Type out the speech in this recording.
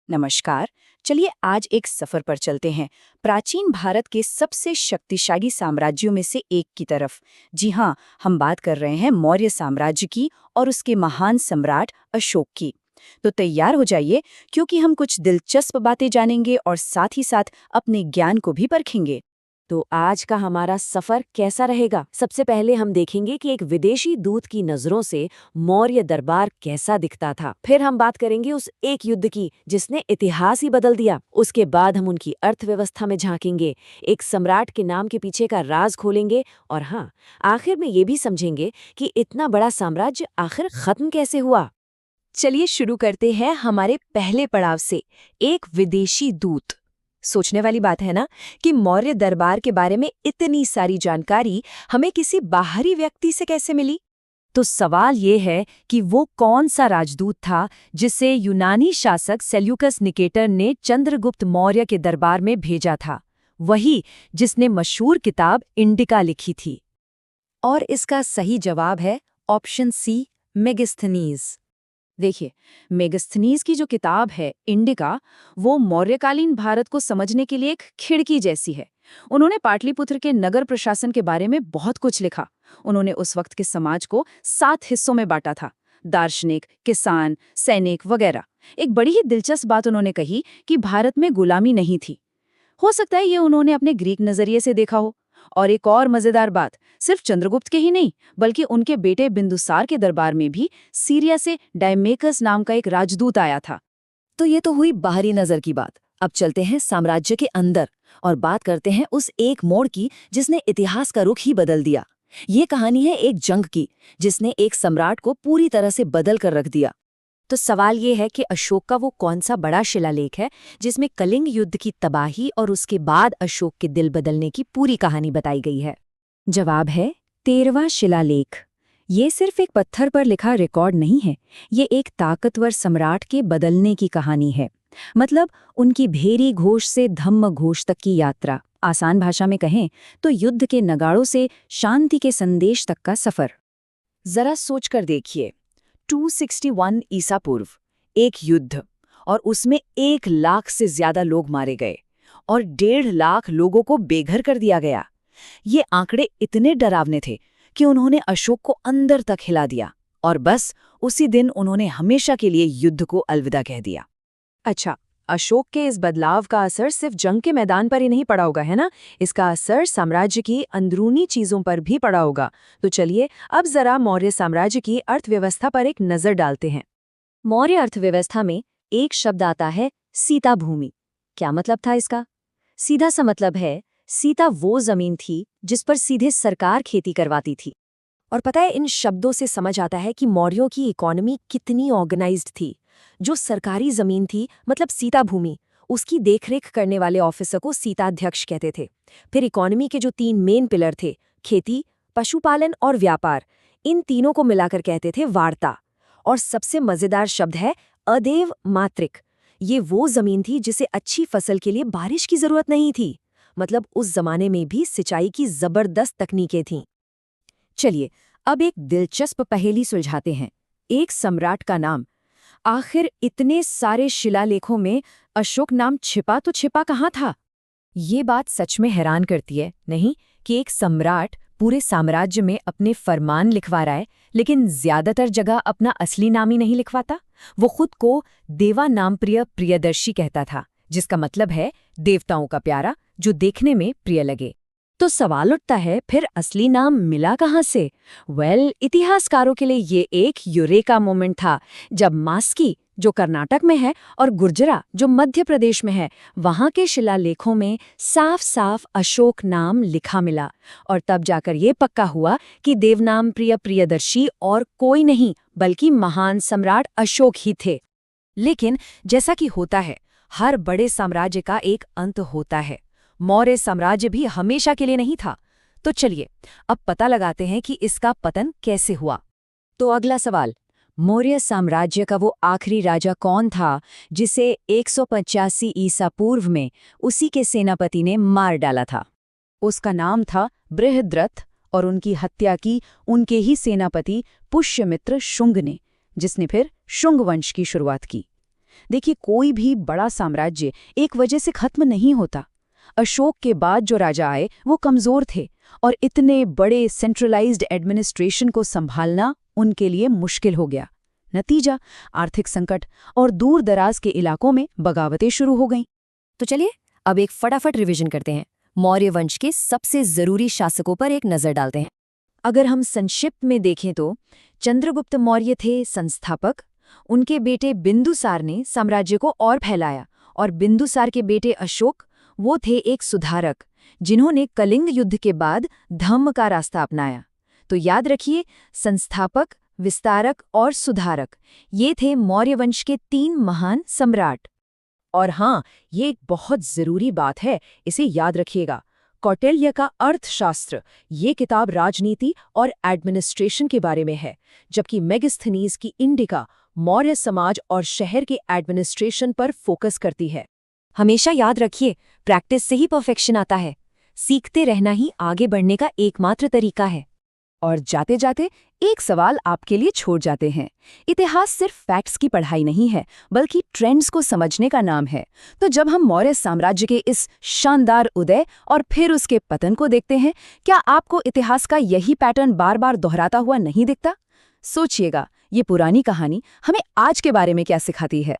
नमस्कार। चलिए आज एक सफर पर चलते हैं प्राचीन भारत के सबसे शक्तिशाली साम्राज्यों में से एक की तरफ। जी हाँ, हम बात कर रहे हैं मौर्य साम्राज्य की और उसके महान सम्राट अशोक की। तो तैयार हो जाइए, क्योंकि हम कुछ दिलचस्प बातें जानेंगे और साथ ही साथ अपने ज्ञान को भी परखेंगे। तो आज का हमारा सफर कैसा रहेगा? सबसे पहले हम देखेंगे कि एक विदेशी दूत की नजरों से मौर्य दरबार कैसा दिखता था। फिर हम बात करेंगे उस एक युद्ध की जिसने इतिहास ही बदल दिया। उसके बाद हम उनकी अर्थव्यवस्था में झांकेंगे, एक सम्राट के नाम के पीछे का राज खोलेंगे और हाँ, आखिर में ये भी समझेंगे कि इतना बड़ा साम्राज्य आखिर खत्म कैसे हुआ। चलिए शुरू करते हैं हमारे पहले पड़ाव से, एक विदेशी दूत। सोचने वाली बात है ना कि मौर्य दरबार के बारे में इतनी सारी जानकारी हमें किसी बाहरी व्यक्ति से कैसे मिली। तो सवाल ये है कि वो कौन सा राजदूत था जिसे यूनानी शासक सेल्यूकस निकेटर ने चंद्रगुप्त मौर्य के दरबार में भेजा था, वही जिसने मशहूर किताब इंडिका लिखी थी। और इसका सही जवाब है ऑप्शन सी, मेगास्थनीज। देखिए, मेगास्थनीज की जो किताब है इंडिका, वो मौर्यकालीन भारत को समझने के लिए एक खिड़की जैसी है। उन्होंने पाटलिपुत्र के नगर प्रशासन के बारे में बहुत कुछ लिखा। उन्होंने उस वक्त के समाज को 7 हिस्सों में बांटा था: दार्शनिक, किसान, सैनिक वगैरह। एक बड़ी ही दिलचस्प बात उन्होंने कही कि भारत में गुलामी नहीं थी। हो सकता है ये उन्होंने अपने ग्रीक नजरिए से देखा हो। और एक और मजेदार बात, सिर्फ चंद्रगुप्त के ही नहीं, बल्कि उनके बेटे बिंदुसार के दरबार में भी सीरिया से डायमेकस नाम का एक राजदूत आया था। तो ये तो हुई बाहरी नजर की बात। अब चलते हैं साम्राज्य के अंदर और बात करते हैं उस एक मोड़ की जिसने इतिहास का रुख ही बदल दिया। ये कहानी है एक जंग की जिसने एक सम्राट को पूरी तरह से बदल कर रख दिया। तो सवाल ये है कि अशोक का वो कौन सा बड़ा शिलालेख है जिसमें कलिंग युद्ध की तबाही और उसके बाद अशोक के दिल बदलने की पूरी कहानी बताई गई है। जवाब है 13वां शिलालेख। ये सिर्फ एक पत्थर पर लिखा रिकॉर्ड नहीं है, ये एक ताकतवर सम्राट के बदलने की कहानी है। मतलब उनकी भेरी घोष से धम्म घोष तक की यात्रा। आसान भाषा में कहें तो युद्ध के नगाड़ों से शांति के संदेश तक का सफर। जरा सोचकर देखिए, 261 ईसा पूर्व एक युद्ध, और उसमें 1 लाख से ज्यादा लोग मारे गए और 1.5 लाख लोगों को बेघर कर दिया गया। ये आंकड़े इतने डरावने थे कि उन्होंने अशोक को अंदर तक हिला दिया और बस उसी दिन उन्होंने हमेशा के लिए युद्ध को अलविदा कह दिया। अच्छा, अशोक के इस बदलाव का असर सिर्फ जंग के मैदान पर ही नहीं पड़ा होगा, है ना? इसका असर साम्राज्य की अंदरूनी चीजों पर भी पड़ा होगा। तो चलिए अब जरा मौर्य साम्राज्य की अर्थव्यवस्था पर एक नजर डालते हैं। मौर्य अर्थव्यवस्था में एक शब्द आता है, सीता भूमि। क्या मतलब था इसका? सीधा सा मतलब है, सीता वो जमीन थी जिस पर सीधे सरकार खेती करवाती थी। और पता है, इन शब्दों से समझ आता है कि मौर्यों की इकोनॉमी कितनी ऑर्गेनाइज्ड थी। जो सरकारी जमीन थी, मतलब सीता भूमि, उसकी देखरेख करने वाले ऑफिसर को सीताध्यक्ष कहते थे। फिर इकोनॉमी के जो 3 मेन पिलर थे, खेती, पशुपालन और व्यापार, इन तीनों को मिलाकर कहते थे वार्ता। और सबसे मजेदार शब्द है अदेव मात्रिक। ये वो जमीन थी जिसे अच्छी फसल के लिए बारिश की जरूरत नहीं थी। मतलब उस जमाने में भी सिंचाई की जबरदस्त तकनीकें थीं। चलिए अब एक दिलचस्प पहेली सुलझाते हैं, एक सम्राट का नाम। आखिर इतने सारे शिलालेखों में अशोक नाम छिपा तो छिपा कहाँ था? ये बात सच में हैरान करती है, नहीं, कि एक सम्राट पूरे साम्राज्य में अपने फरमान लिखवा रहा है, लेकिन ज्यादातर जगह अपना असली नाम ही नहीं लिखवाता। वो खुद को देवा नामप्रिय प्रियदर्शी कहता था, जिसका मतलब है देवताओं का प्यारा, जो देखने में प्रिय लगे। तो सवाल उठता है, फिर असली नाम मिला कहाँ से? इतिहासकारों के लिए ये एक यूरेका मोमेंट था, जब मास्की, जो कर्नाटक में है, और गुर्जरा, जो मध्य प्रदेश में है, वहाँ के शिलालेखों में साफ साफ अशोक नाम लिखा मिला। और तब जाकर ये पक्का हुआ कि देवनाम प्रिय प्रियदर्शी और कोई नहीं बल्कि महान सम्राट अशोक ही थे। लेकिन जैसा कि होता है, हर बड़े साम्राज्य का एक अंत होता है। मौर्य साम्राज्य भी हमेशा के लिए नहीं था। तो चलिए अब पता लगाते हैं कि इसका पतन कैसे हुआ। तो अगला सवाल, मौर्य साम्राज्य का वो आखिरी राजा कौन था जिसे 185 ईसा पूर्व में उसी के सेनापति ने मार डाला था? उसका नाम था बृहद्रथ और उनकी हत्या की उनके ही सेनापति पुष्यमित्र शुंग ने, जिसने फिर शुंग वंश की शुरुआत की। देखिए, कोई भी बड़ा साम्राज्य एक वजह से खत्म नहीं होता। अशोक के बाद जो राजा आए वो कमजोर थे और इतने बड़े सेंट्रलाइज्ड एडमिनिस्ट्रेशन को संभालना उनके लिए मुश्किल हो गया। नतीजा, आर्थिक संकट और दूर दराज के इलाकों में बगावतें शुरू हो गईं। तो चलिए अब एक फटाफट रिवीजन करते हैं। मौर्य वंश के सबसे जरूरी शासकों पर एक नजर डालते हैं। अगर हम संक्षिप्त में देखें तो चंद्रगुप्त मौर्य थे संस्थापक। उनके बेटे बिंदुसार ने साम्राज्य को और फैलाया, और बिंदुसार के बेटे अशोक, वो थे एक सुधारक जिन्होंने कलिंग युद्ध के बाद धम्म का रास्ता अपनाया। तो याद रखिए, संस्थापक, विस्तारक और सुधारक, ये थे मौर्य वंश के 3 महान सम्राट। और हाँ, ये एक बहुत जरूरी बात है, इसे याद रखिएगा। कौटिल्य का अर्थशास्त्र, ये किताब राजनीति और एडमिनिस्ट्रेशन के बारे में है, जबकि मेगास्थनीज की इंडिका मौर्य समाज और शहर के एडमिनिस्ट्रेशन पर फोकस करती है। हमेशा याद रखिए, प्रैक्टिस से ही परफेक्शन आता है। सीखते रहना ही आगे बढ़ने का एकमात्र तरीका है। और जाते जाते एक सवाल आपके लिए छोड़ जाते हैं। इतिहास सिर्फ फैक्ट्स की पढ़ाई नहीं है, बल्कि ट्रेंड्स को समझने का नाम है। तो जब हम मौर्य साम्राज्य के इस शानदार उदय और फिर उसके पतन को देखते हैं, क्या आपको इतिहास का यही पैटर्न बार बार दोहराता हुआ नहीं दिखता? सोचिएगा, ये पुरानी कहानी हमें आज के बारे में क्या सिखाती है।